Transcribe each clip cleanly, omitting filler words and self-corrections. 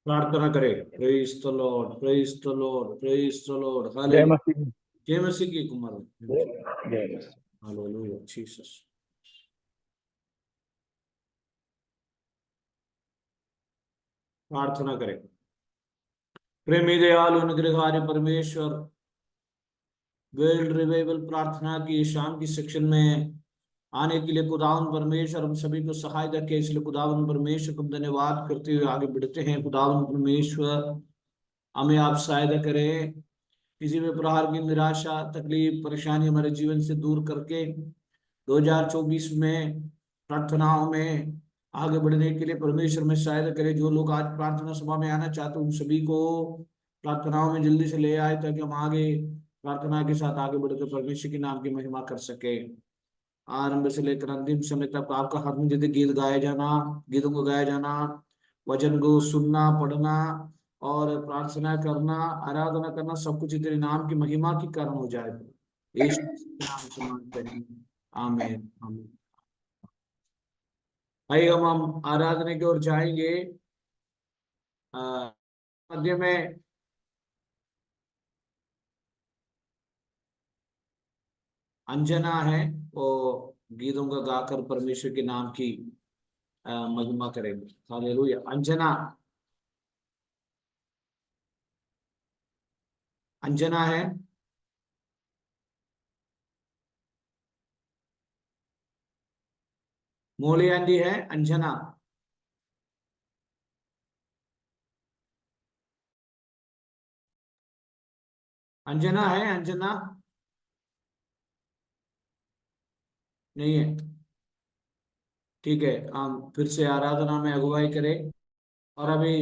प्रार्थना करें। Praise the Lord, praise the Lord, praise the Lord. जय हालेलुया। मसीह। जय मसीह की कुमार। जय मसीह। Hallelujah Jesus. प्रार्थना करें। प्रेमी दयालु अनुग्रहकारी परमेश्वर, वर्ल्ड रिवाइवल प्रार्थना की शाम की सेक्शन में आने के लिए खुदावन परमेश्वर हम सभी को सहायता के, इसलिए खुदावन परमेश्वर को धन्यवाद करते हुए आगे बढ़ते हैं। खुदावन परमेश्वर हमें आप सहायता करें, किसी भी प्रकार की निराशा, तकलीफ, परेशानी हमारे जीवन से दूर करके 2024 में प्रार्थनाओं में आगे बढ़ने के लिए परमेश्वर में सहायता करें। जो लोग आज प्रार्थना सभा में आना चाहते हैं उन सभी को प्रार्थनाओं में जल्दी से ले आए, ताकि हम आगे प्रार्थना के साथ आगे बढ़कर परमेश्वर के नाम की महिमा कर सके। आरंभ से लेकर अंतिम समय तक आपका हाथ में यदि गीत गाया जाना, गीतों को गाया जाना, वचन को सुनना, पढ़ना और प्रार्थना करना, आराधना करना, सब कुछ तेरे नाम की महिमा के कारण हो जाए। यीशु के नाम से मांगते हैं, आमीन आमीन। आइए हम आराधना की ओर जाएंगे। मध्य में अंजना है, वो गीतों का गाकर परमेश्वर के नाम की महिमा करेंगे। हालेलुया। अंजना, अंजना है। मोली आंटी है। अंजना, अंजना है। अंजना नहीं है। ठीक है, हम फिर से आराधना में अगुवाई करें। और अभी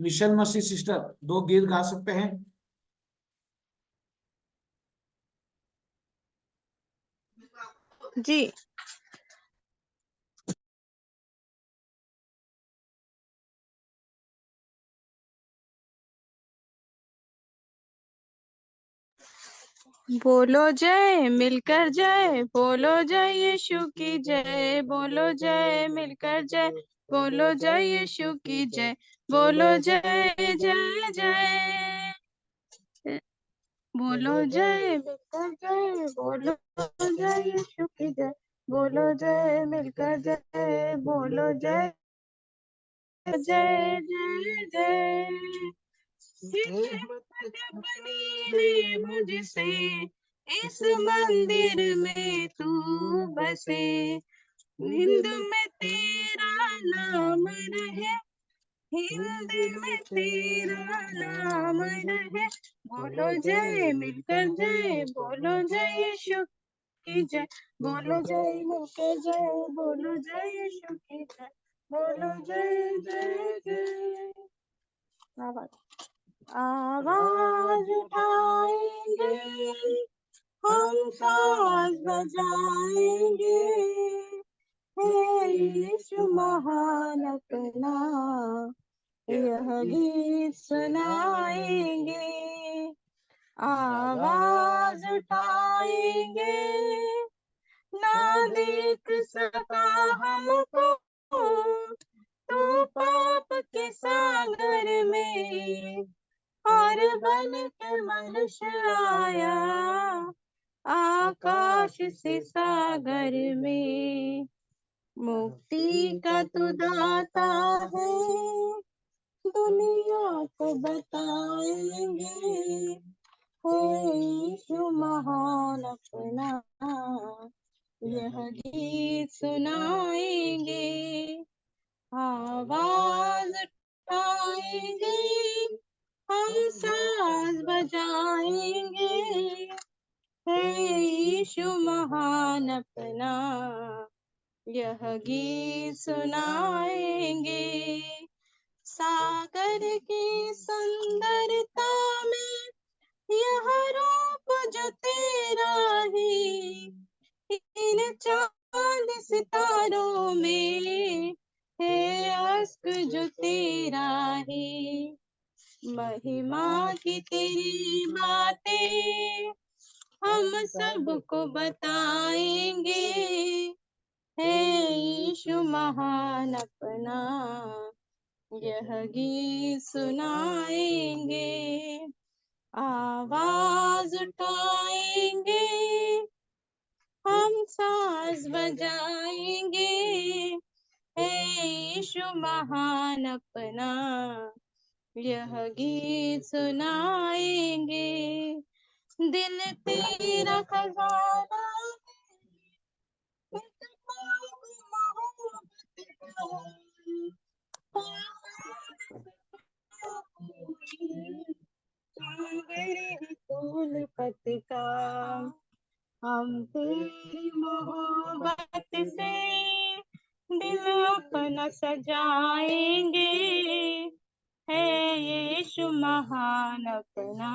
मिशन मसीह सिस्टर 2 गीत गा सकते हैं। जी। बोलो जय मिलकर जय, बोलो जय यीशु की जय, बोलो जय मिलकर जय, बोलो जय यीशु की जय, बोलो जय जय जय, बोलो जय मिलकर जय, बोलो जय यीशु की जय, बोलो जय मिलकर जय, बोलो जय जय जय जय। बनी रे मुझसे इस मंदिर में तू बसे, हिंद में तेरा नाम रहे, हिंद में तेरा नाम रहे, बोलो जय मिलकर जय, बोलो जय यीशु की जय, बोलो जय मिलकर जय, बोलो जय यीशु की जय, बोलो जय जय जय। आवाज उठाएंगे हम, साज बजाएंगे, हे यीशु महान अपना यह गीत सुनाएंगे। आवाज उठाएंगे, ना देख सका हमको तो पाप के सागर में, और बन के मनुष्य आया आकाश से सागर में, मुक्ति का तू दाता है, दुनिया को बताएंगे, हे यीशु महान अपना यह गीत सुनाएंगे। आवाज उठाएंगे हम, साज बजाएंगे, हे यीशु महान अपना यह गीत सुनाएंगे। सागर की सुंदरता में यह रूप जो तेरा है, इन चांद सितारों में है अश्क जो तेरा है, महिमा की तेरी बातें हम सबको बताएंगे, हे यीशु महान अपना यह गीत सुनाएंगे, आवाज उठाएंगे, हम साज बजाएंगे, हे यीशु महान अपना, यह गीत सुनाएंगे। दिल तेरा खजाना फूल पत्ता, हम तेरी मोहब्बत से दिल अपना सजाएंगे, है यीशु महान अपना,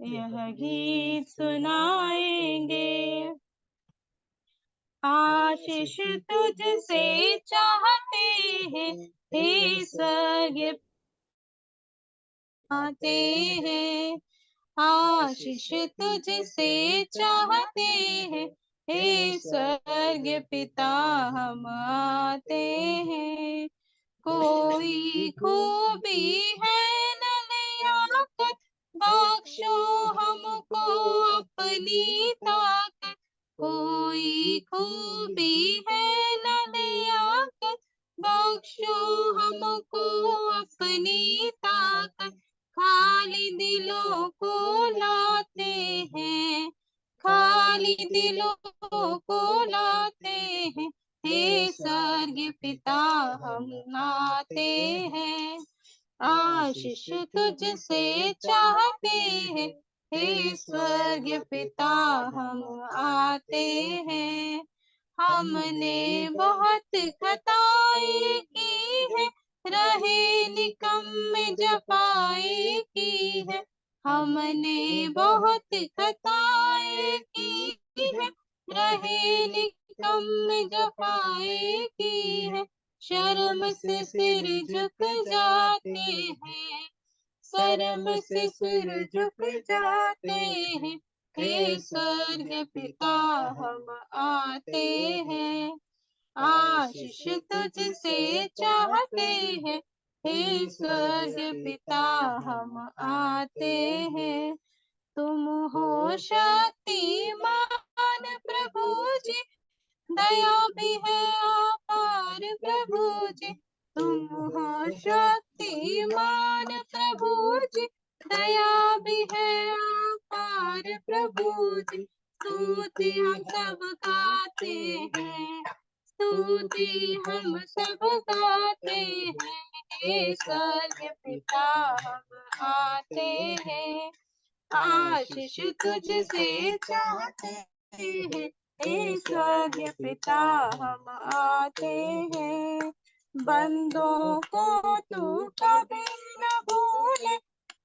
यह गीत सुनाएंगे। आशीष तुझसे चाहते हैं, हे स्वर्ग आते हैं, आशीष तुझसे चाहते हैं, हे स्वर्ग पिता हम आते हैं। कोई खूबी है न लियाकत, बख्शो हमको अपनी ताकत, कोई खूबी है न लियाकत, बख्शो हमको अपनी ताकत, खाली दिलों को लाते हैं, खाली दिलों को लाते हैं, हे स्वर्ग पिता हम आते हैं। आशीष तुझसे चाहते हैं, हे स्वर्ग पिता हम आते हैं। हमने बहुत खताएं की है, रहे निकम्मे जफाएं की है, हमने बहुत खताएं की है, रहे निकम्मे जफाएं की है, शर्म से सिर झुक जाते हैं, शर्म से सिर झुक जाते हैं, हे स्वर्ग पिता हम आते हैं। आशीष तुझसे चाहते हैं, हे स्वर्ग पिता हम आते हैं। तुम हो शक्तिमान प्रभु जी, दया भी है अपार प्रभु जी, तुम हो शक्तिमान प्रभु जी, दया भी है अपार प्रभु जी, स्तुति हम सब गाते हैं, स्तुति हम सब गाते हैं, हे स्वर्ग पिता हम आते हैं। आशीष तुझसे चाहते हैं, हे स्वर्ग पिता हम आते हैं। बंदों को तू कभी न भूले,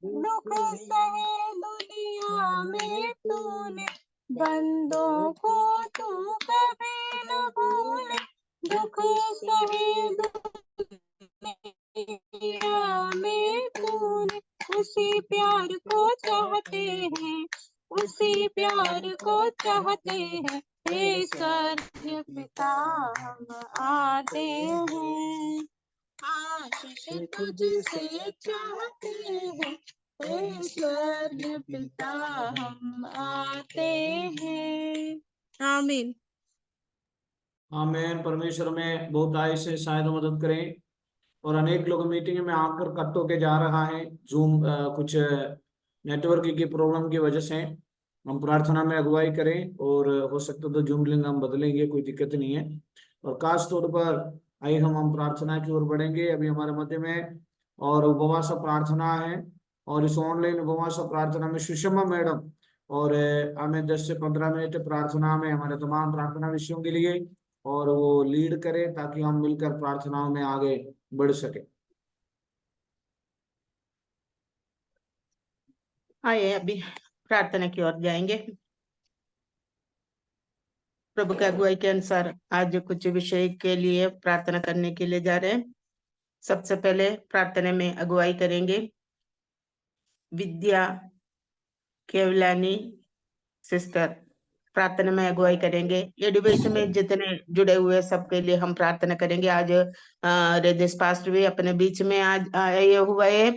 दुख सहे दुनिया में तूने, बंदों को तू कभी न भूले, दुख सहे दुनिया में तूने, उसी प्यार को चाहते हैं, उसी प्यार को चाहते हैं, हे स्वर्ग पिता हम आते हैं। आशीष तुझसे चाहते हैं, हे स्वर्ग पिता हम आते हैं। आमीन। आमीन। परमेश्वर में बहुत आय से शायद मदद करें। और अनेक लोग मीटिंग में आकर कट होके जा रहा है, जूम कुछ नेटवर्क की प्रॉब्लम की वजह से। हम प्रार्थना में अगुवाई करें और हो सकता तो जूम लिंक हम बदलेंगे, कोई दिक्कत नहीं है। और खास तौर पर आइए हम प्रार्थना की ओर बढ़ेंगे अभी हमारे मध्य में, और उपवास प्रार्थना है। और इस ऑनलाइन उपवास प्रार्थना में सुषमा मैडम और हमें 10 से 15 मिनट प्रार्थना में हमारे तमाम प्रार्थना विषयों के लिए और वो लीड करें, ताकि हम मिलकर प्रार्थनाओं में आगे बढ़ सके। आइए अभी प्रार्थना की ओर जाएंगे। प्रभु की अगुवाई के अनुसार आज कुछ विषय के लिए प्रार्थना करने के लिए जा रहे हैं। सबसे पहले प्रार्थना में अगुवाई करेंगे विद्या केवलानी सिस्टर। प्रार्थना में अगुवाई करेंगे। ये डिबेट में जितने जुड़े हुए सबके लिए हम प्रार्थना करेंगे। आज रेडिस पास्ट भी अपने बीच में आज आए हुए हैं।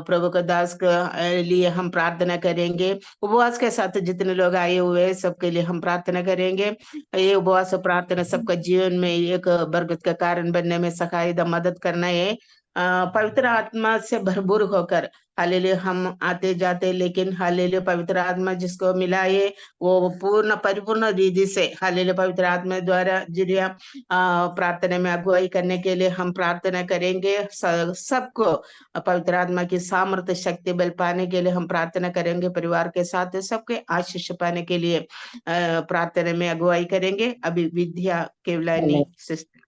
प्रभु का दास के लिए हम प्रार्थना करेंगे। उपवास के साथ जितने लोग आए हुए हैं सबके लिए हम प्रार्थना करेंगे। ये उपवास और प्रार्थना सबका जीवन में एक बरकत का कारण बनने में सहायता मदद करना है। पवित्र आत्मा से भरपूर होकर हालेलुया हम आते जाते, लेकिन हालेलुया पवित्र आत्मा जिसको मिला है वो पूर्ण परिपूर्ण रीति से हालेलुया पवित्र आत्मा द्वारा जरिया प्रार्थना में अगुवाई करने के लिए हम प्रार्थना करेंगे। सबको पवित्र आत्मा की सामर्थ्य शक्ति बल पाने के लिए हम प्रार्थना करेंगे। परिवार के साथ सबके आशीष पाने के लिए प्रार्थना में अगुवाई करेंगे। अभी विद्या केवलानी सिस्टर।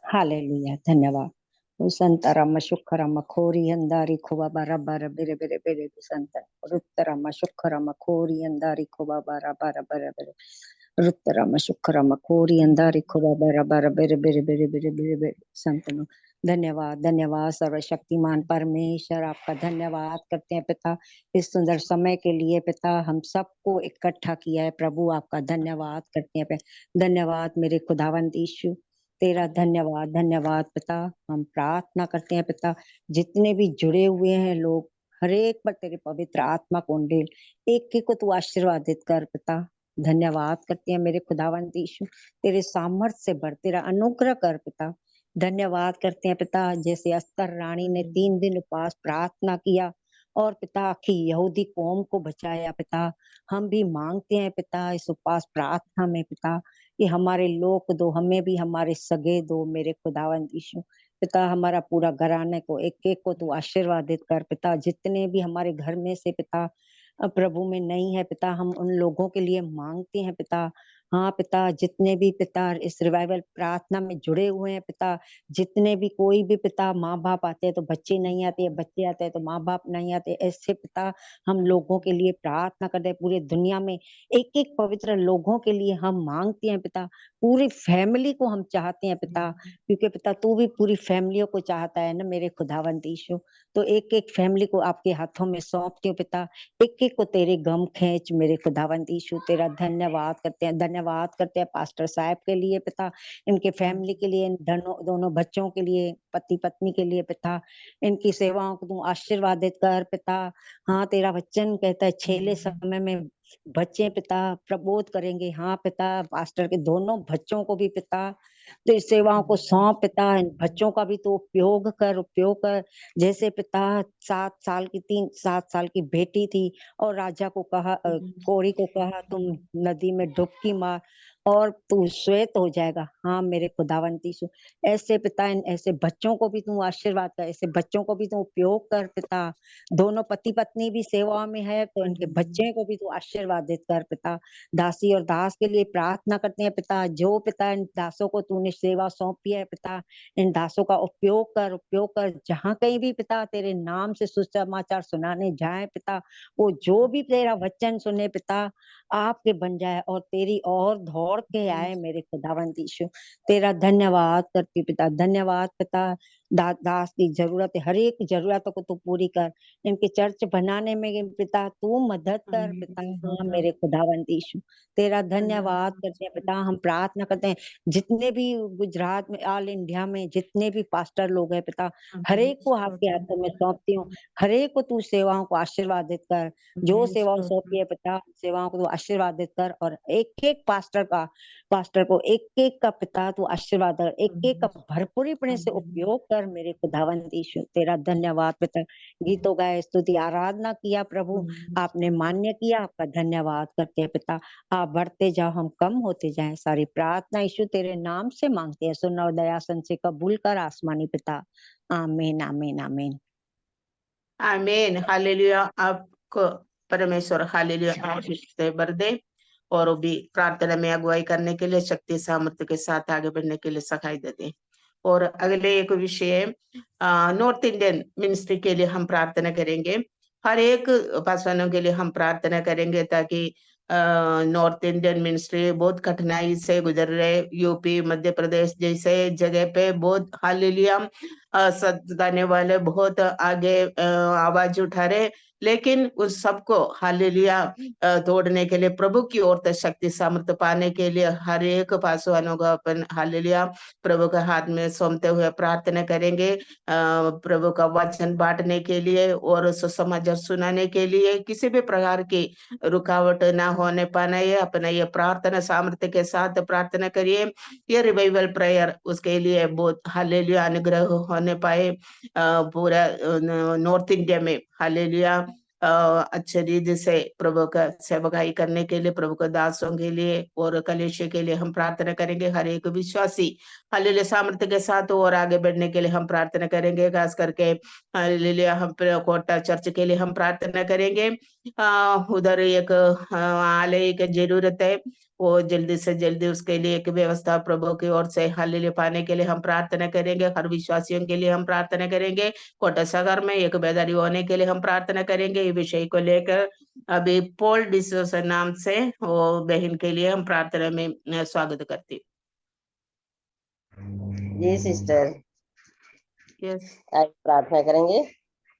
हालेलुया, धन्यवाद। संतरम शुक्रम खोरी अंदारी खोबा बारा बारा बेरे बेरे बेरे संतर रुतरम शुक्रम खोरी अंदारी खोबा बारा बारा बारा बेरे रुतरम शुक्रम खोरी अंदारी खोबा बारा बारा बेरे बेरे बेरे बेरे बेरे बेरे संतनो। धन्यवाद, धन्यवाद सर्वशक्तिमान परमेश्वर, आपका धन्यवाद करते हैं पिता इस सुंदर समय के लिए। पिता हम सबको इकट्ठा किया है प्रभु, आपका धन्यवाद करते हैं। धन्यवाद मेरे खुदावंद यीशु, तेरा धन्यवाद, धन्यवाद पिता। हम प्रार्थना करते हैं पिता जितने भी जुड़े हुए हैं लोग, हर एक पर तेरे पवित्र आत्मा को उंडेल, एक एक को तू आशीर्वादित कर पिता। धन्यवाद करते हैं मेरे खुदावंद यीशु, तेरे सामर्थ्य से भर, तेरा अनुग्रह कर पिता। धन्यवाद करते हैं पिता, जैसे अस्तर रानी ने 3 दिन उपवास प्रार्थना किया और पिता आखिर यहूदी कौम को बचाया पिता, हम भी मांगते हैं पिता इस उपवास प्रार्थना में पिता कि हमारे लोग दो, हमें भी हमारे सगे दो मेरे खुदावंद यीशु। पिता हमारा पूरा घराने को एक एक को तू आशीर्वादित कर पिता। जितने भी हमारे घर में से पिता प्रभु में नहीं है पिता, हम उन लोगों के लिए मांगते हैं पिता। हाँ पिता, जितने भी पिता इस रिवाइवल प्रार्थना में जुड़े हुए हैं पिता, जितने भी कोई भी पिता माँ बाप आते हैं तो बच्चे नहीं आते, बच्चे आते हैं तो माँ बाप नहीं आते, ऐसे पिता हम लोगों के लिए प्रार्थना करते हैं। पूरे दुनिया में एक एक पवित्र लोगों के लिए हम मांगते हैं पिता। पूरी फैमिली को हम चाहते हैं पिता, क्योंकि पिता तू भी पूरी फैमिलियों को चाहता है ना मेरे खुदावंद यीशु। तो एक एक फैमिली को आपके हाथों में सौंपती हूँ पिता, एक एक को तेरे गम खींच मेरे खुदावंद यीशु। तेरा धन्यवाद करते हैं, धन्यवाद करते हैं पास्टर साहब के लिए पिता, इनके फैमिली के लिए, इन दोनों बच्चों के लिए, पति पत्नी के लिए पिता। इनकी सेवाओं को तू आशीर्वादित कर पिता। हाँ तेरा वचन कहता है छेले समय में बच्चे पिता प्रबोध करेंगे। हाँ पिता, पास्टर के दोनों बच्चों को भी पिता तो इस सेवाओं को सौंप पिता। इन बच्चों का भी तो उपयोग कर। जैसे पिता 7 साल की बेटी थी और राजा को कहा, कोढ़ी को कहा तुम नदी में डुबकी मार और तू श्वेत हो जाएगा। हाँ मेरे खुदावंद यीशु, ऐसे पिता इन ऐसे बच्चों को भी तू आशीर्वाद कर, ऐसे बच्चों को भी तू उपयोग कर पिता। दोनों पति पत्नी भी सेवा में है तो इनके बच्चे को भी तू आशीर्वादित कर पिता। दासी और दास के लिए प्रार्थना करते हैं पिता, जो पिता इन दासों को तूने सेवा सौंपी है पिता, इन दासों का उपयोग कर। जहाँ कहीं भी पिता तेरे नाम से सुसमाचार सुनाने जाए पिता, वो जो भी तेरा वचन सुने पिता आपके बन जाए और तेरी और दौड़ के आए मेरे खुदावंद यीशु। तेरा धन्यवाद करती पिता, धन्यवाद पिता। दास की जरूरत है, हर एक जरूरतों को तू पूरी कर। इनके चर्च बनाने में पिता तू मदद कर पिता। हाँ मेरे खुदावंद यीशु, तेरा धन्यवाद करते हैं पिता। हम प्रार्थना करते हैं जितने भी गुजरात में, ऑल इंडिया में जितने भी पास्टर लोग हैं पिता, हर एक को आपके हाथों में सौंपती हूँ। हर एक को तू सेवाओं को आशीर्वादित कर, जो सेवाओं सौंपी है पिता सेवाओं को तू आशीर्वादित कर। और एक एक पास्टर को एक एक का पिता तू आशीर्वाद कर, एक एक का भरपूरीपणे से उपयोग कर मेरे खुदावंद यीशु। तेरा धन्यवाद पिता। गीतों गाए, स्तुति आराधना किया प्रभु, आपने मान्य किया, आपका धन्यवाद करते हैं पिता। आप बढ़ते जाओ, हम कम होते जाएं। सारी प्रार्थना यीशु तेरे नाम से मांगते हैं, सुन और दया सन से कबूल कर आसमानी पिता। आमीन आमीन आमीन आमीन। हालेलुया। आपको परमेश्वर हालेलुया आशीष से भर दे और वो भी प्रार्थना में अगुवाई करने के लिए शक्ति सामर्थ्य के साथ आगे बढ़ने के लिए सहाय दे। और अगले एक विषय नॉर्थ इंडियन मिनिस्ट्री के लिए हम प्रार्थना करेंगे। हर एक पासवानों के लिए हम प्रार्थना करेंगे ताकि नॉर्थ इंडियन मिनिस्ट्री बहुत कठिनाई से गुजर रहे, यूपी मध्य प्रदेश जैसे जगह पे बहुत हालेलुया सताने वाले बहुत आगे आवाज उठा रहे, लेकिन उस सबको हालेलुया तोड़ने के लिए, प्रभु की ओर से शक्ति सामर्थ्य पाने के लिए हर एक पासवानों को अपन हालेलुया प्रभु के हाथ में सौंपते हुए प्रार्थना करेंगे। प्रभु का वचन बांटने के लिए और सुसमाचार सुनाने के लिए किसी भी प्रकार की रुकावट ना होने पाना, ये अपना ये प्रार्थना सामर्थ्य के साथ प्रार्थना करिए। ये रिवाइवल प्रेयर उसके लिए बहुत हालेलुया अनुग्रह होने पाए पूरा नॉर्थ इंडिया में हालेलुया अच्छे रीति से प्रभु का सेवकाई करने के लिए, प्रभु के दासों के लिए और कलेशे के लिए हम प्रार्थना करेंगे। हर एक विश्वासी हालेलुया सामर्थ्य के साथ और आगे बढ़ने के लिए हम प्रार्थना करेंगे। खास करके हालेलुया हम कोटा चर्च के लिए हम प्रार्थना करेंगे। उधर एक आलय की जरूरत है, वो जल्दी से जल्दी उसके लिए एक व्यवस्था प्रभु की ओर से हालेलुया पाने के लिए हम प्रार्थना करेंगे। हर विश्वासियों के लिए हम प्रार्थना करेंगे। कोटा सागर में एक बेदारी होने के लिए हम प्रार्थना करेंगे। ये विषय को लेकर अभी पॉल डिसोस नाम से वो बहन के लिए हम प्रार्थना में स्वागत करती जी सिस्टर, यस। आज प्रार्थना करेंगे।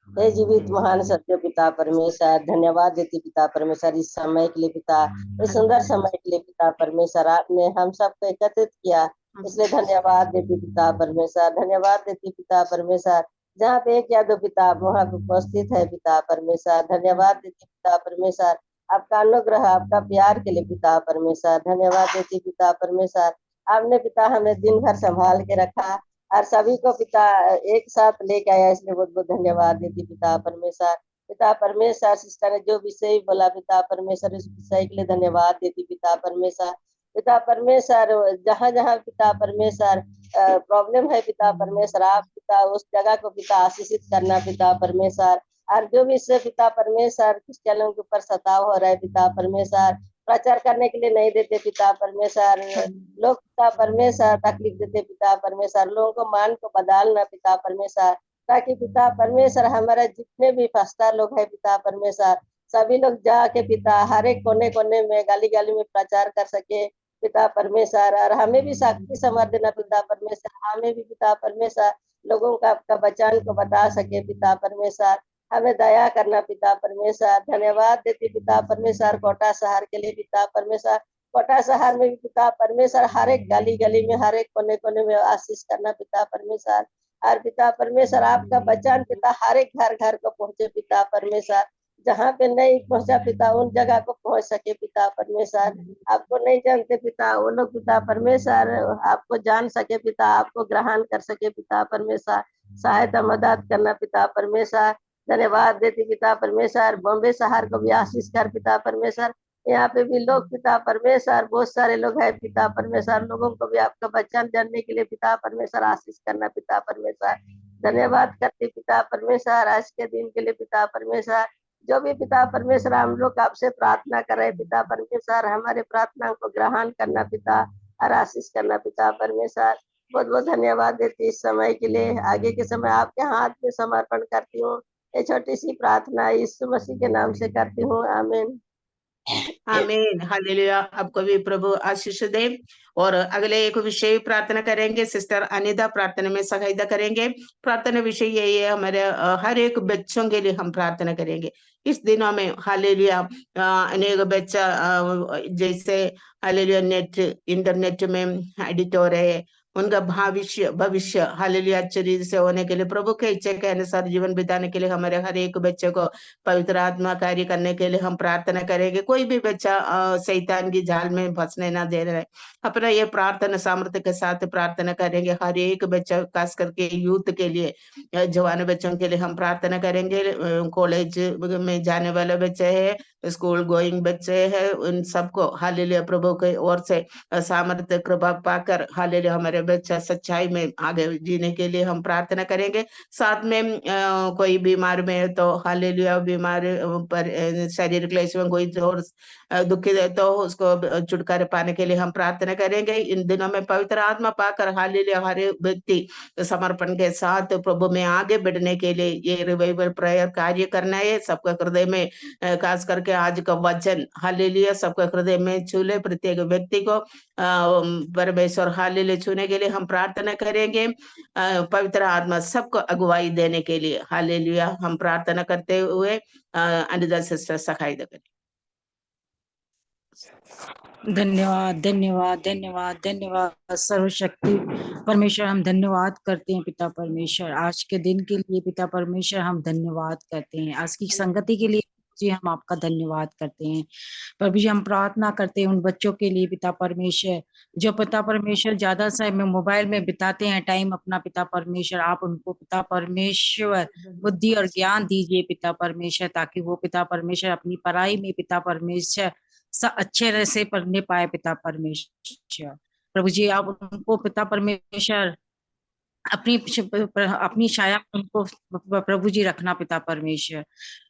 हे जीवित महान सत्य पिता परमेश्वर, धन्यवाद देती पिता परमेश्वर इस समय के लिए पिता, इस सुंदर समय के लिए पिता परमेश्वर, आपने हम सबको एकत्रित किया, इसलिए धन्यवाद देती पिता परमेश्वर, धन्यवाद देती पिता परमेश्वर। जहाँ पे एक या दो पिता वहाँ पे उपस्थित है पिता परमेश्वर, धन्यवाद देती पिता परमेश्वर, आपका अनुग्रह आपका प्यार के लिए पिता परमेश्वर, धन्यवाद देती पिता परमेश्वर। आपने पिता हमें दिन भर संभाल के रखा और सभी को पिता एक साथ लेके आया, इसलिए बहुत बहुत धन्यवाद देती पिता परमेश्वर। पिता परमेश्वर सिस्टर ने जो विषय बोला पिता परमेश्वर, इस विषय के लिए धन्यवाद देती पिता परमेश्वर। पिता परमेश्वर जहाँ जहाँ पिता परमेश्वर प्रॉब्लम है पिता परमेश्वर, आप पिता उस जगह को पिता आशीषित करना पिता परमेश्वर। और जो भी इससे पिता परमेश्वर क्रिश्चियनों के ऊपर सताव हो रहा है पिता परमेश्वर, प्रचार करने के लिए नहीं देते पिता परमेश्वर, लोग पिता परमेश्वर तकलीफ देते पिता परमेश्वर, लोगों को मान को बदलना पिता परमेश्वर, ताकि पिता परमेश्वर हमारे जितने भी पास्टर लोग हैं पिता परमेश्वर, सभी लोग जाके पिता हर एक कोने कोने में गली गली में प्रचार कर सके पिता परमेश्वर। और हमें भी शक्ति समर्थ देना पिता परमेश्वर, हमें भी पिता परमेश्वर लोगों का आपका वचन को बता सके पिता परमेश्वर, हमें दया करना पिता परमेश्वर। धन्यवाद देती पिता परमेश्वर कोटा शहर के लिए पिता परमेश्वर, कोटा शहर में भी पिता परमेश्वर हर एक गली गली में हर एक कोने कोने में आशीष करना पिता परमेश्वर। और पिता परमेश्वर आपका वचन पिता हर एक घर घर को पहुंचे पिता परमेश्वर, जहाँ पे नहीं पहुंचा पिता उन जगह को पहुंच सके पिता परमेश्वर। आपको नहीं जानते पिता वो लोग पिता परमेश्वर आपको जान सके पिता, आपको ग्रहण कर सके पिता परमेश्वर, सहायता मदद करना पिता परमेश्वर। धन्यवाद देती पिता परमेश्वर, बॉम्बे शहर को भी आशीष कर पिता परमेश्वर, यहाँ पे भी लोग पिता परमेश्वर बहुत सारे लोग हैं पिता परमेश्वर, लोगों को भी आपका वचन जानने के लिए पिता परमेश्वर आशीष करना पिता परमेश्वर। धन्यवाद करती पिता परमेश्वर आज के दिन के लिए पिता परमेश्वर, जो भी पिता परमेश्वर हम लोग आपसे प्रार्थना कर रहे पिता परमेश्वर, हमारे प्रार्थना को ग्रहण करना पिता और आशीष करना पिता परमेश्वर। बहुत बहुत धन्यवाद देती इस समय के लिए, आगे के समय आपके हाथ में समर्पण करती हूँ। ये छोटी सी प्रार्थना यीशु मसीह के नाम से करती हूँ, आमीन आमीन हालेलुया। आपको भी प्रभु आशीष दे। और अगले एक विषय प्रार्थना करेंगे, सिस्टर अनिता प्रार्थना में सहायता करेंगे। प्रार्थना विषय यही है, हमारे हर एक बच्चों के लिए हम प्रार्थना करेंगे इस दिनों में हालेलुया। अनेक बच्चा जैसे हालेलुया नेट इंटरनेट में एडिट हो रहे हैं, उनका भविष्य हालेलुया अच्छे रीति से होने के लिए, प्रभु के इच्छा के अनुसार जीवन बिताने के लिए हमारे हर एक बच्चे को पवित्र आत्मा कार्य करने के लिए हम प्रार्थना करेंगे। कोई भी बच्चा शैतान की जाल में फंसने ना दे रहे, अपना ये प्रार्थना सामर्थ्य के साथ प्रार्थना करेंगे। हर एक बच्चा खास करके यूथ के लिए, जवान बच्चों के लिए हम प्रार्थना करेंगे। कॉलेज में जाने वाले बच्चे हैं, स्कूल गोइंग बच्चे हैं, उन सबको हालेलुया प्रभु की ओर से सामर्थ्य कृपा पाकर हालेलुया हमारे बच्चा सच्चाई में आगे जीने के लिए हम प्रार्थना करेंगे। साथ में कोई बीमार में है तो हालेलुया बीमार पर शरीर क्लेश में कोई और दुखित है तो उसको छुटकारे पाने के लिए हम प्रार्थना करेंगे। इन दिनों में पवित्र आत्मा पाकर हालेलुया हर व्यक्ति समर्पण के साथ प्रभु में आगे बढ़ने के लिए ये रिवाइवल प्रेयर कार्य करना है। सबके हृदय में खास करके आज का वचन हालेलुया सबके हृदय में छूले, प्रत्येक व्यक्ति को परमेश्वर हालेलुया छूने के लिए हम प्रार्थना करेंगे। पवित्र आत्मा सबको अगुवाई देने के लिए हालेलुया हम प्रार्थना करते हुए अनिता सिस्टर सखाई करें। धन्यवाद धन्यवाद धन्यवाद धन्यवाद सर्वशक्ति परमेश्वर, हम धन्यवाद करते हैं पिता परमेश्वर आज के दिन के लिए। पिता परमेश्वर हम धन्यवाद करते हैं आज की संगति के लिए जी, हम आपका धन्यवाद करते हैं प्रभु जी। हम प्रार्थना करते हैं उन बच्चों के लिए पिता परमेश्वर जो पिता परमेश्वर ज्यादा समय मोबाइल में बिताते हैं टाइम अपना। पिता परमेश्वर आप उनको पिता परमेश्वर बुद्धि और ज्ञान दीजिए पिता परमेश्वर, ताकि वो पिता परमेश्वर अपनी पढ़ाई में पिता परमेश्वर अच्छे तरह से पढ़ने पाए पिता परमेश्वर। प्रभु जी आप उनको पिता परमेश्वर अपनी छाया में उनको प्रभु जी रखना पिता परमेश्वर।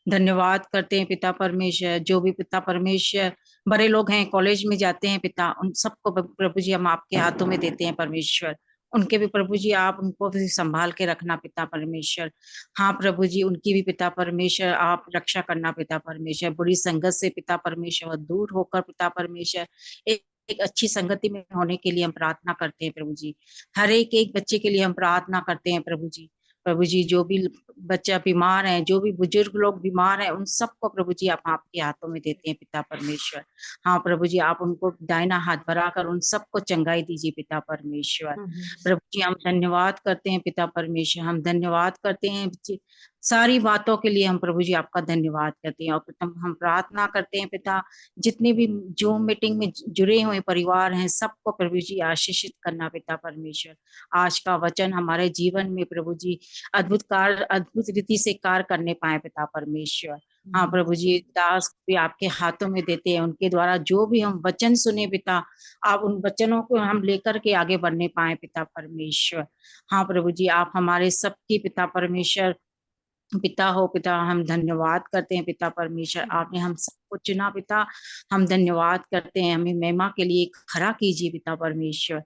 धन्यवाद करते हैं पिता परमेश्वर जो भी पिता परमेश्वर बड़े लोग हैं कॉलेज में जाते हैं पिता, उन सबको प्रभु जी हम आपके हाथों में देते हैं परमेश्वर। उनके भी प्रभु जी आप उनको भी संभाल के रखना पिता परमेश्वर। हाँ प्रभु जी उनकी भी पिता परमेश्वर आप रक्षा करना पिता परमेश्वर। बुरी संगत से पिता परमेश्वर दूर होकर पिता परमेश्वर एक अच्छी संगति में होने के लिए हम प्रार्थना करते हैं प्रभु जी। हर एक बच्चे के लिए हम प्रार्थना करते हैं प्रभु जी। प्रभु जी जो भी बच्चा बीमार है, जो भी बुजुर्ग लोग बीमार हैं, उन सबको प्रभु जी आप आपके हाथों में देते हैं पिता परमेश्वर। हाँ प्रभु जी आप उनको दाहिना हाथ बढ़ाकर उन सबको चंगाई दीजिए पिता परमेश्वर। प्रभु जी हम धन्यवाद करते हैं पिता परमेश्वर, हम धन्यवाद करते हैं सारी बातों के लिए हम प्रभु जी आपका धन्यवाद करते हैं। और हम प्रार्थना करते हैं पिता जितने भी जूम मीटिंग में जुड़े हुए परिवार हैं सबको प्रभु जी आशीषित करना पिता परमेश्वर। आज का वचन हमारे जीवन में प्रभु जी अद्भुत रीति से कार्य करने पाए पिता परमेश्वर। हाँ प्रभु जी दास भी आपके हाथों में देते हैं, उनके द्वारा जो भी हम वचन सुने पिता आप उन वचनों को हम लेकर के आगे बढ़ने पाए पिता परमेश्वर। हाँ प्रभु जी आप हमारे सबकी पिता परमेश्वर पिता हो पिता, हम धन्यवाद करते हैं पिता परमेश्वर। आपने हम सबको चुना पिता, हम धन्यवाद करते हैं। हमें महिमा के लिए खड़ा कीजिए पिता परमेश्वर।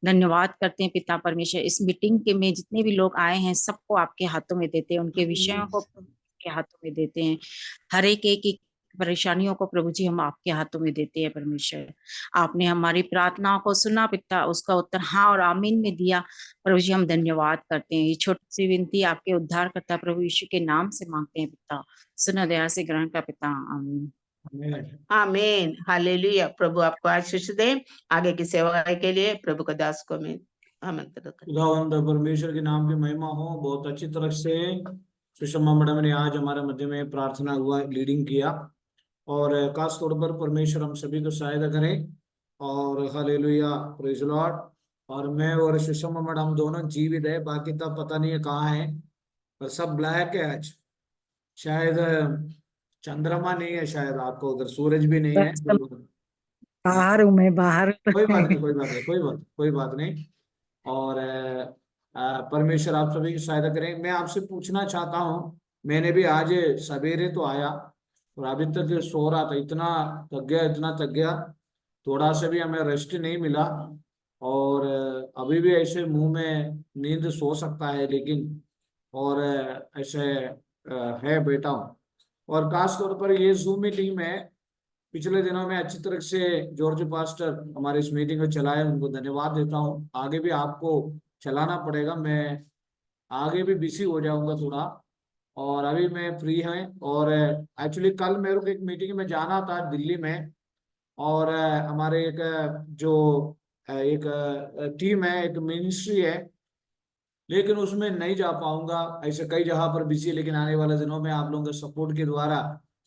धन्यवाद करते हैं पिता परमेश्वर। इस मीटिंग के में जितने भी लोग आए हैं सबको आपके हाथों में देते हैं, उनके विषयों को आपके हाथों में देते हैं। हर एक परेशानियों को प्रभु जी हम आपके हाथों में देते हैं परमेश्वर। आपने हमारी प्रार्थनाओं को सुना पिता, उसका उत्तर हाँ और आमीन में दिया प्रभु जी। हम धन्यवाद करते हैं। ये छोटी सी विनती आपके उद्धार करता प्रभु यीशु के नाम से मांगते हैं पिता, सुना दया से ग्रहण का पिता, आमीन। आमीन हालेलुया। प्रभु आपको आशीष दे। आगे की सेवा के लिए प्रभु का दास को मैं आमंत्रित करती हूं। खुदावंद परमेश्वर के नाम की महिमा हो। बहुत अच्छी तरह से सुषमा मैडम ने आज हमारे मध्य में प्रार्थना हुआ लीडिंग किया, और खास तौर पर परमेश्वर हम सभी को सहायता करें। और हालेलुया, प्रेज लॉर्ड। और मैं और सुषमा मैडम दोनों जीवित है, बाकी तब पता नहीं है कहाँ है, पर सब ब्लैक है आज। शायद चंद्रमा नहीं है, शायद आपको उधर सूरज भी नहीं है। बाहर हूँ मैं, बाहर। कोई बात नहीं, कोई बात नहीं, कोई बात नहीं। और परमेश्वर आप सभी की सहायता करें। मैं आपसे पूछना चाहता हूँ, मैंने भी आज सवेरे तो आया और अभी तक सो रहा था, इतना थक गया, थोड़ा सा भी हमें रेस्ट नहीं मिला। और अभी भी ऐसे मुंह में नींद सो सकता है, लेकिन और ऐसे है बैठा हूँ। और खास तौर पर ये जूम मीटिंग में पिछले दिनों में अच्छी तरह से जॉर्ज पास्टर हमारे इस मीटिंग को चलाए, उनको धन्यवाद देता हूँ। आगे भी आपको चलाना पड़ेगा, मैं आगे भी बिजी हो जाऊंगा थोड़ा। और अभी मैं फ्री है। और एक्चुअली कल मेरे को एक मीटिंग में जाना था दिल्ली में, और हमारे एक जो एक टीम है, एक मिनिस्ट्री है, लेकिन उसमें नहीं जा पाऊंगा। ऐसे कई जगह पर बिजी है, लेकिन आने वाले दिनों में आप लोगों के सपोर्ट के द्वारा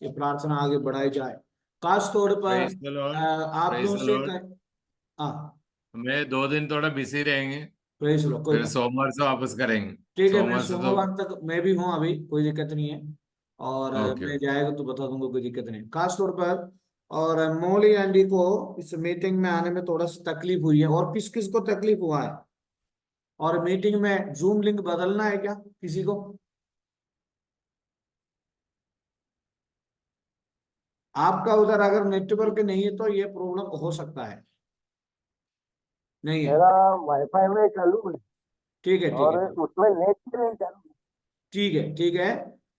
ये प्रार्थना आगे बढ़ाई जाए। खास तौर पर प्रेज द लॉर्ड, आप प्रेज लोगों द से लॉर्ड। हाँ, मैं 2 दिन थोड़ा बिजी रहेंगे, प्रेज लो, कोई फिर बात। सोमवार से वापस करेंगे। ठीक है, मैं सोमवार से तो सोमवार तक मैं भी हूँ, अभी कोई दिक्कत नहीं है। और ओके। मैं जाएगा तो बता दूंगा, कोई दिक्कत नहीं खास तौर पर। और मोली आंटी को इस मीटिंग में आने में थोड़ा सा तकलीफ हुई है, और किस किस को तकलीफ हुआ है? और मीटिंग में जूम लिंक बदलना है क्या किसी को? आपका उधर अगर नेटवर्क नहीं है तो ये प्रॉब्लम हो सकता है। नहीं है, मेरा वाईफाई में चालू है ठीक है, ठीक और है, उसमें नेट भी नहीं चालू। ठीक है, ठीक है।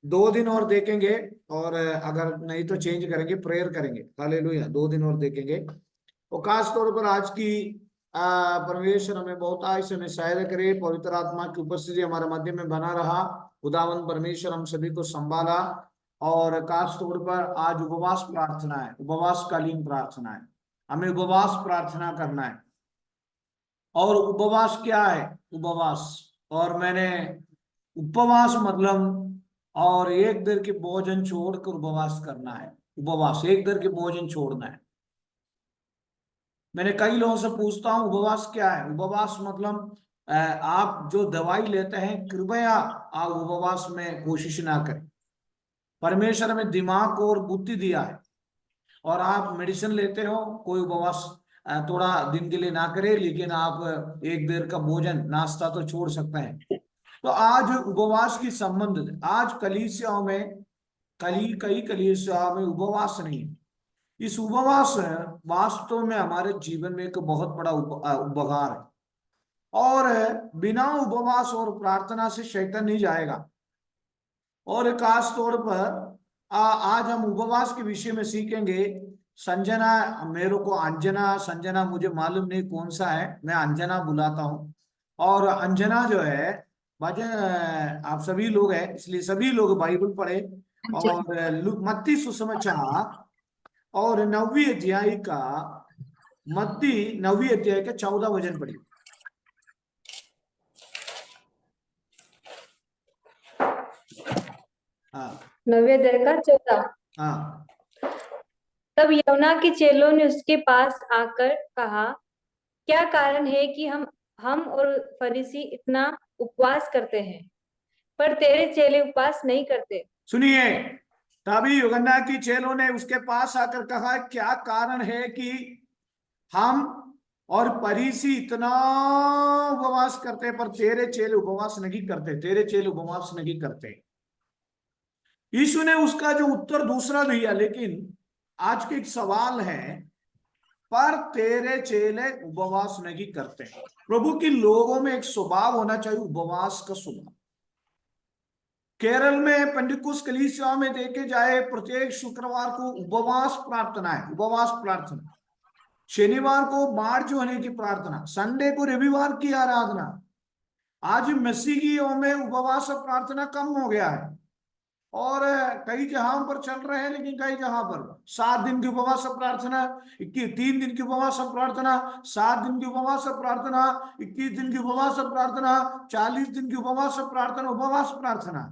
2 दिन और देखेंगे, और अगर नहीं तो चेंज करेंगे, प्रेयर करेंगे। हालेलुया, 2 दिन और देखेंगे। और खास तौर पर आज की परमेश्वर हमें बहुत आयु में सहायता करे, पवित्र आत्मा की उपस्थिति हमारे मध्य में बना रहा। खुदावंद परमेश्वर हम सभी को संभाला। और खास तौर पर आज उपवास प्रार्थना है, उपवासकालीन प्रार्थना है। हमें उपवास प्रार्थना करना है। और उपवास क्या है? उपवास, और मैंने उपवास मतलब, और एक देर के भोजन छोड़कर उपवास करना है। उपवास, एक देर के भोजन छोड़ना है। मैंने कई लोगों से पूछता हूं उपवास क्या है। उपवास मतलब आप जो दवाई लेते हैं, कृपया आप उपवास में कोशिश ना करें। परमेश्वर में दिमाग को और बुद्धि दिया है, और आप मेडिसिन लेते हो, कोई उपवास थोड़ा दिन के लिए ना करे, लेकिन आप एक देर का भोजन, नाश्ता तो छोड़ सकते हैं। तो आज उपवास की संबंध, आज कलीसियाओं में, कई कलीसियाओं में उपवास नहीं है। इस उपवास वास्तव में हमारे जीवन में एक बहुत बड़ा उपहार है। और बिना उपवास और प्रार्थना से शैतान नहीं जाएगा। और खास तौर पर आज हम उपवास के विषय में सीखेंगे। संजना, मेरे को अंजना, संजना मुझे मालूम नहीं कौन सा है, मैं अंजना बुलाता हूँ। और अंजना जो है, भजन, आप सभी लोग हैं इसलिए सभी लोग बाइबल पढ़े। और मत्ती सुसमाचार और 9वीं अध्याय का, मत्ती 9वीं अध्याय का 14 वचन पढ़िए। हाँ, 9वें अध्याय का 14। हाँ, तब यमुना के चेलों ने उसके पास आकर कहा, क्या कारण है कि हम और फरीसी इतना उपवास करते हैं, पर तेरे चेले उपवास नहीं करते? सुनिए, तभी यूहन्ना की चेलों ने उसके पास आकर कहा, क्या कारण है कि हम और फरीसी इतना उपवास करते पर तेरे चेले उपवास नहीं करते, तेरे चेले उपवास नहीं करते। यीशु ने उसका जो उत्तर दूसरा दिया, लेकिन आज के एक सवाल है, पर तेरे चेले उपवास नहीं करते। प्रभु की लोगों में एक स्वभाव होना चाहिए, उपवास का स्वभाव। केरल में पेंटिकुस्त कलीसिया में देखे जाए, प्रत्येक शुक्रवार को उपवास प्रार्थना है, उपवास प्रार्थना। शनिवार को मार्च होने की प्रार्थना, संडे को रविवार की आराधना। आज मसीहियों में उपवास प्रार्थना कम हो गया है, और कई जगहों पर चल रहे हैं, लेकिन कई जगह पर 7 दिन की उपवास प्रार्थना, 3 दिन की उपवास प्रार्थना, 7 दिन की उपवास प्रार्थना, 21 दिन की उपवास प्रार्थना, 40 दिन की उपवास प्रार्थना, उपवास प्रार्थना।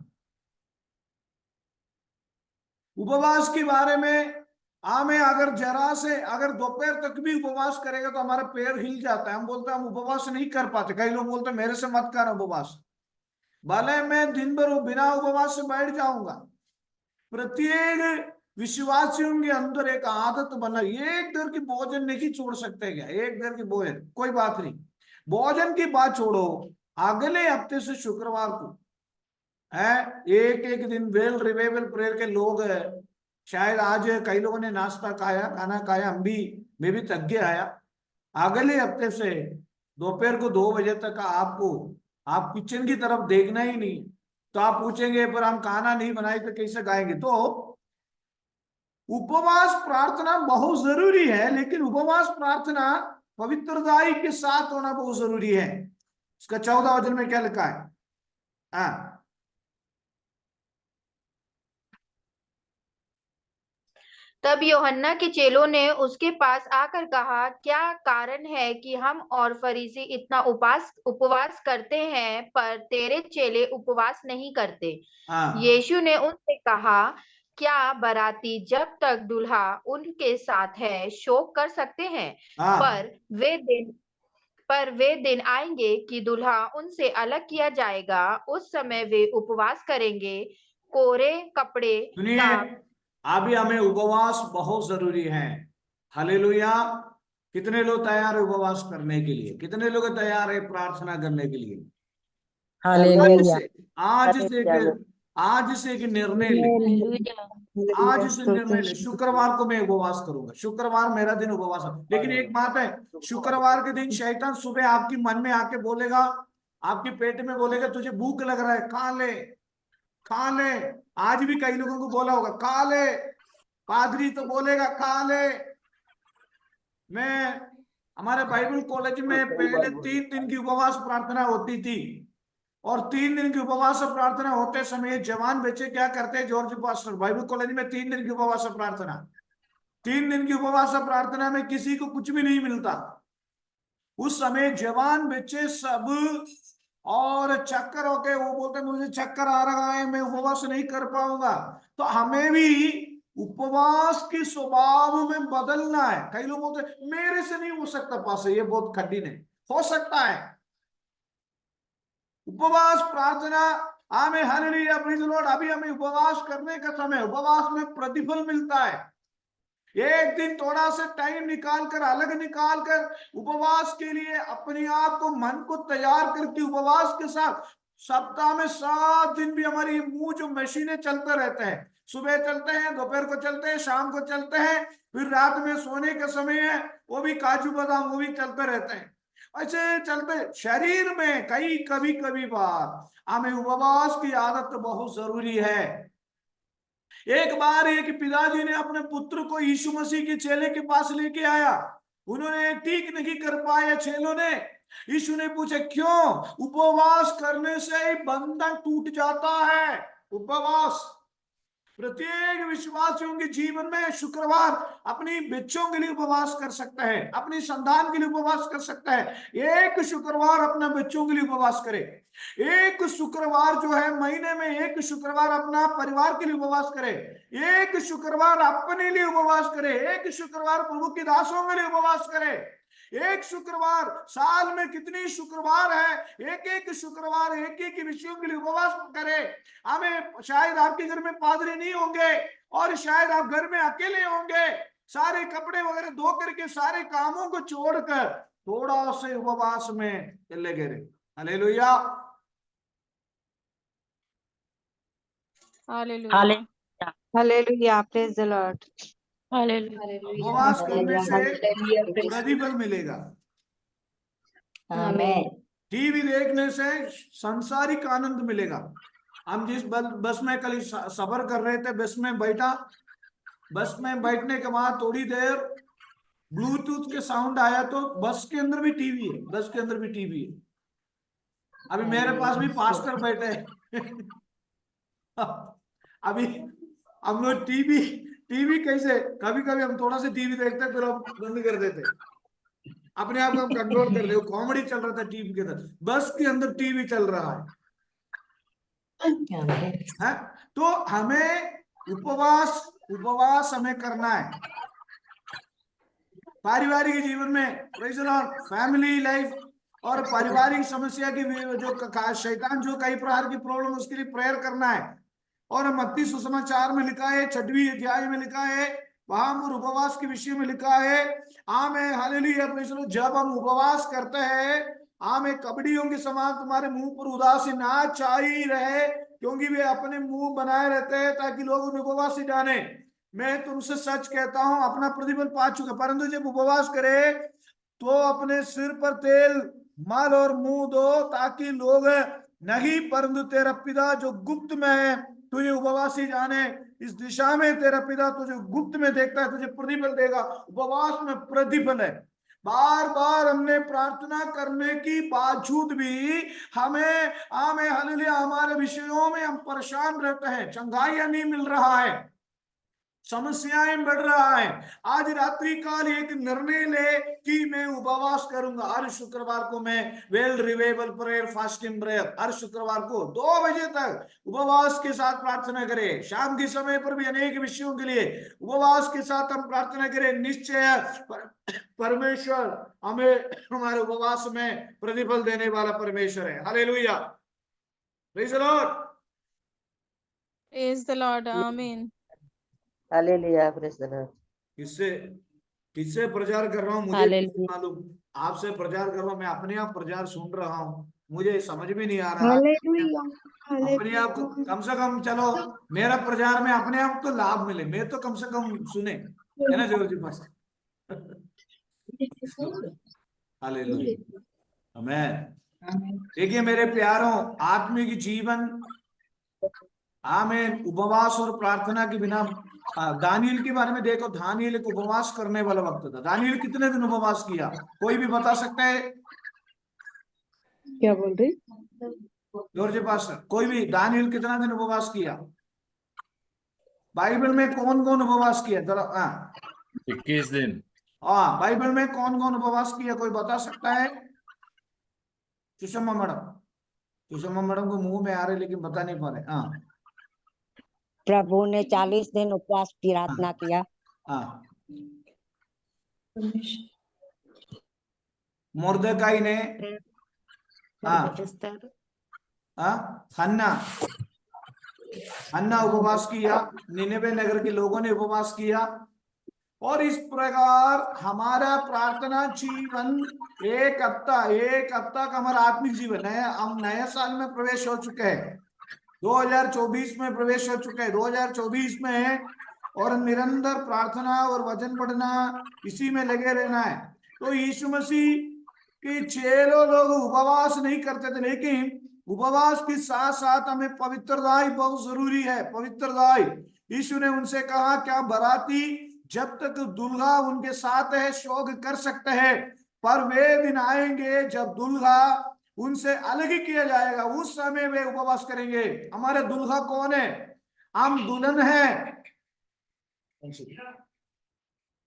उपवास के बारे में हमें अगर जरा से, अगर दोपहर तक भी उपवास करेगा तो हमारा पैर हिल जाता है। हम बोलते हैं हम उपवास नहीं कर पाते। कई लोग बोलते हैं मेरे से मत कर उपवास। भले मैं दिन भर बिना उपवास से बैठ जाऊंगा। प्रत्येक विश्वासियों के अंदर एक आदत बना, एक देर की भोजन नहीं छोड़ सकते क्या? एक देर की भोजन कोई बात नहीं, भोजन की बात छोड़ो, अगले हफ्ते से शुक्रवार को है एक दिन वेल रिवाइवल प्रेयर के लोग, शायद आज कई लोगों ने नाश्ता खाया, खाना खाया, मैं भी थक के आया। अगले हफ्ते से दोपहर को 2 बजे तक आप किचन की तरफ देखना ही नहीं। तो आप पूछेंगे पर हम खाना नहीं बनाए तो कैसे खाएंगे? तो उपवास प्रार्थना बहुत जरूरी है, लेकिन उपवास प्रार्थना पवित्रताई के साथ होना बहुत जरूरी है। उसका 14 वचन में क्या लिखा है? हाँ, तब यूहन्ना के चेलों ने उसके पास आकर कहा, क्या कारण है कि हम और फरीसी इतना उपवास करते हैं, पर तेरे चेले उपवास नहीं करते? हाँ, यीशु ने उनसे कहा, क्या बाराती जब तक दूल्हा उनके साथ है शोक कर सकते हैं? हाँ, पर वे दिन आएंगे कि दूल्हा उनसे अलग किया जाएगा। उस समय वे उपवास करेंगे, कोरे कपड़े सुनिए, का। अभी हमें उपवास बहुत जरूरी है। हालेलुया। कितने लोग तैयार है उपवास करने के लिए? कितने लोग तैयार है प्रार्थना करने के लिए? आज हालेलुया। से आज से एक निर्णय ले, हालेलुया। आज इस निर्णय ले, शुक्रवार को मैं उपवास करूंगा, शुक्रवार मेरा दिन उपवास है। लेकिन एक बात है, शुक्रवार के दिन शैतान सुबह आपकी मन में आके बोलेगा, आपके पेट में बोलेगा तुझे भूख लग रहा है, खा ले खा ले। आज भी कई लोगों को बोला होगा खा ले, पादरी तो बोलेगा खा ले। मैं हमारे बाइबल कॉलेज में पहले 3 दिन की उपवास प्रार्थना होती थी, और 3 दिन की उपवास प्रार्थना होते समय जवान बच्चे क्या करते हैं, जॉर्ज पास्टर बाइबल कॉलेज में 3 दिन की उपवास प्रार्थना, 3 दिन की उपवास प्रार्थना में किसी को कुछ भी नहीं मिलता। उस समय जवान बच्चे सब और चक्कर होके वो बोलते मुझे चक्कर आ रहा है, मैं उपवास नहीं कर पाऊंगा। तो हमें भी उपवास के स्वभाव में बदलना है। कई लोग बोलते मेरे से नहीं हो सकता पास, ये बहुत कठिन है, हो सकता है। उपवास प्रार्थना, आमें हालेलुया प्रेज़ द लॉर्ड। अभी हमें उपवास करने का समय, उपवास में प्रतिफल मिलता है। एक दिन थोड़ा सा टाइम निकाल कर, अलग निकाल कर उपवास के लिए अपने आप को, मन को तैयार करके उपवास के साथ सप्ताह में 7 दिन भी हमारी मुंह जो मशीनें चलते रहते हैं, सुबह चलते हैं, दोपहर को चलते हैं, शाम को चलते हैं, फिर रात में सोने का समय है वो भी काजू बादाम वो भी चलते रहते हैं। ऐसे चलते शरीर में कभी कभी बार हमें उपवास की आदत बहुत जरूरी है। एक बार एक पिताजी ने अपने पुत्र को यीशु मसीह के चेले के पास लेके आया, उन्होंने ठीक नहीं कर पाया चेलों ने। यीशु ने पूछा क्यों? उपवास करने से ही बंधन टूट जाता है। उपवास प्रत्येक विश्वासियों के जीवन में शुक्रवार अपनी बच्चों के लिए उपवास कर सकता है, अपनी संतान के लिए उपवास कर सकता है। एक शुक्रवार अपने बच्चों के लिए उपवास करे, एक शुक्रवार जो है महीने में एक शुक्रवार अपना परिवार के लिए उपवास करे, एक शुक्रवार अपने लिए उपवास करे, एक शुक्रवार प्रभु के दासों के लिए उपवास करे। एक शुक्रवार, साल में कितनी शुक्रवार है, एक एक शुक्रवार एक एक विषयों के लिए उपवास करे। हमें शायद आपके घर में पादरी नहीं होंगे और शायद आप घर में अकेले होंगे, सारे कपड़े वगैरह धो करके सारे कामों को छोड़कर थोड़ा से उपवास में चले गए। Hallelujah hallelujah hallelujah praise the Lord. उपवास करने से प्रतिफल मिलेगा। आमीन। टीवी देखने से सांसारिक आनंद मिलेगा। हम जिस बस में कल सफर कर रहे थे, बस में बैठा, बस में बैठने के बाद थोड़ी देर ब्लूटूथ के साउंड आया तो बस के अंदर भी टीवी है, बस के अंदर भी टीवी है। अभी मेरे पास भी पास्टर बैठे हैं अभी हम लोग टीवी कैसे, कभी कभी हम थोड़ा सा टीवी देखते फिर हम बंद कर देते, अपने आप को हम कंट्रोल कर दे। कॉमेडी चल रहा था टीवी के अंदर, बस के अंदर टीवी चल रहा है? तो हमें उपवास हमें करना है। पारिवारिक जीवन में praise the Lord, family life और पारिवारिक समस्या की जो शैतान जो कई प्रकार की प्रॉब्लम, उसके लिए प्रेयर करना है। और मत्ती सुसमाचार में लिखा है, 6वीं अध्याय में लिखा है, वहां पर उपवास के विषय में लिखा है। आमें हालेलुया प्रेज़ द लॉर्ड। जब हम उपवास करते हैं, आमें कबड्डियों के समान तुम्हारे मुंह पर उदासी ना चाहिए रहे, क्योंकि वे अपने मुंह बनाए रहते हैं ताकि लोग उन उपवास से जाने। मैं तुमसे सच कहता हूं, अपना प्रतिफल पा चुका, परंतु जब उपवास करे तो अपने सिर पर तेल मल और मुंह दो, ताकि लोग नहीं परंतु तेरा पिता जो गुप्त में है तुझे उपवासी जाने। इस दिशा में तेरा पिता तुझे गुप्त में देखता है, तुझे प्रतिफल देगा। उपवास में प्रतिफल है। बार बार हमने प्रार्थना करने की बावजूद भी हमें हालेलुया हमारे विषयों में हम परेशान रहते हैं, चंगाइयां नहीं मिल रहा है, समस्याएं बढ़ रहा है। आज रात्रि काल एक निर्णय ले कि मैं उपवास करूंगा। हर शुक्रवार को मैं well revival prayer fasting prayer, हर शुक्रवार को 2 बजे तक उपवास के साथ प्रार्थना करें। शाम के समय पर भी अनेक विषयों के लिए उपवास के साथ हम प्रार्थना करें। निश्चय परमेश्वर हमें हमारे उपवास में प्रतिफल देने वाला परमेश्वर है। हालेलुया praise the Lord. Praise the Lord आमीन। हालेलुया प्रेज़ द लॉर्ड। किससे प्रचार कर रहा हूँ मुझे मालूम, आपसे प्रचार कर रहा हूँ, मैं अपने आप प्रचार सुन रहा हूँ। मुझे समझ में नहीं आ रहा। हालेलुया, अपने आप को कम से कम, चलो मेरा प्रचार में अपने आप तो लाभ मिले, मैं तो कम से कम सुने, है ना जॉर्ज पास। हालेलुया, आमीन। देखिए मेरे प्यारों, आत्मिक जीवन आमीन उपवास और प्रार्थना के बिना, दानियल के बारे में देखो, दानियल एक उपवास करने वाला वक्त था। दानियल कितने दिन उपवास किया, कोई भी बता सकता है? क्या बोल रही? जॉर्ज पास्टर, कोई भी, दानियल कितना दिन उपवास किया? बाइबल में कौन कौन उपवास किया जरा? 21 दिन। हाँ, बाइबल में कौन कौन उपवास किया, कोई बता सकता है? सुषमा मैडम, सुषमा मैडम को मुंह में आ रहे लेकिन बता नहीं पा रहे। हाँ, प्रभु ने 40 दिन उपवास प्रार्थना किया। हाँ, मुर्दकाई ने, हाँ, हन्ना उपवास किया, निनेवे नगर के लोगों ने उपवास किया। और इस प्रकार हमारा प्रार्थना जीवन एक हफ्ता का हमारा आत्मिक जीवन है। हम नए साल में प्रवेश हो चुके हैं, 2024 में प्रवेश हो चुके हैं, 2024 में है, और निरंतर प्रार्थना और वचन पढ़ना, इसी में लगे रहना है। तो यीशु मसीह के चेलों लोग उपवास नहीं करते थे, लेकिन उपवास के साथ साथ हमें पवित्रता बहुत जरूरी है। पवित्रता, यीशु ने उनसे कहा, क्या बराती जब तक दुल्हा उनके साथ है शोक कर सकते हैं, पर वे दिन आएंगे जब दुल्हा उनसे अलग ही किया जाएगा, उस समय वे उपवास करेंगे। हमारे दुल्हा कौन है? हम दुल्हन है।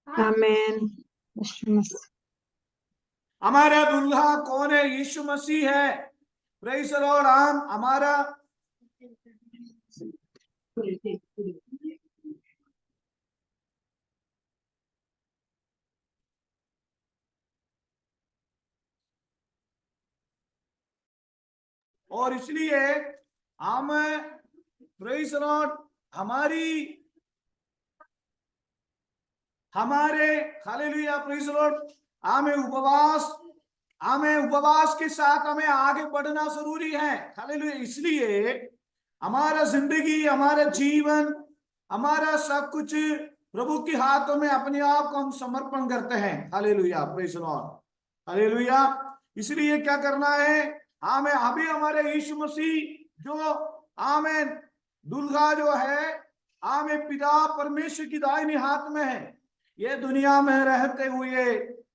आमीन। हमारा दुल्हा कौन है? यीशु मसीह है। Praise the Lord. हमारा और इसलिए हम, प्रेज़ द लॉर्ड, हमारे हालेलुया, प्रेज़ द लॉर्ड, हमें उपवास के साथ हमें आगे बढ़ना जरूरी है। हालेलुया। इसलिए हमारा जिंदगी, हमारा जीवन, हमारा सब कुछ प्रभु के हाथों में अपने आप को हम समर्पण करते हैं। Hallelujah, praise the Lord, hallelujah. इसलिए क्या करना है हमें? अभी हमारे यीशु मसीह जो आमीन दुल्हा जो है, हमें पिता परमेश्वर की दाहिने हाथ में है। ये दुनिया में रहते हुए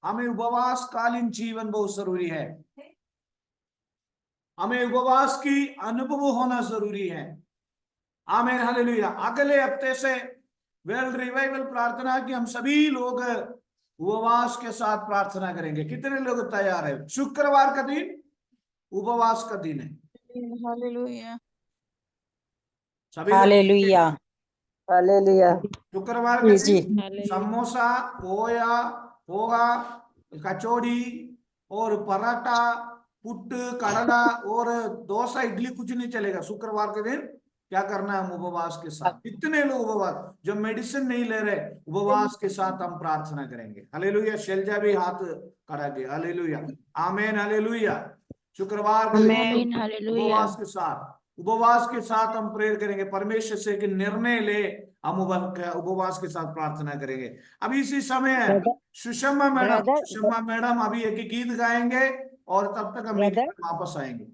हमें उपवास कालीन जीवन बहुत जरूरी है। हमें उपवास की अनुभव होना जरूरी है। आमीन, हालेलुया। अगले हफ्ते से वर्ल्ड रिवाइवल प्रार्थना की हम सभी लोग उपवास के साथ प्रार्थना करेंगे। कितने लोग तैयार है? शुक्रवार का दिन उपवास का दिन है। हालेलुया, सभी हालेलुया, हालेलुया। शुक्रवार के दिन समोसा, पोहा, कचौड़ी और पराठा, पुट, कड़ला और डोसा, इडली कुछ नहीं चलेगा। शुक्रवार के दिन क्या करना है? हम उपवास के साथ, कितने लोग उपवास, जो मेडिसिन नहीं ले रहे, उपवास के साथ हम प्रार्थना करेंगे। हालेलुया। शैलजा भी हाथ खड़ा किया। हालेलुया, आमीन, हालेलुया। शुक्रवार के दिन उपवास के साथ हम प्रेयर करेंगे। परमेश्वर से कि निर्णय ले, हम उपवास के साथ प्रार्थना करेंगे। अभी इसी समय सुषमा मैडम अभी एक गीत गाएंगे और तब तक हम वापस आएंगे।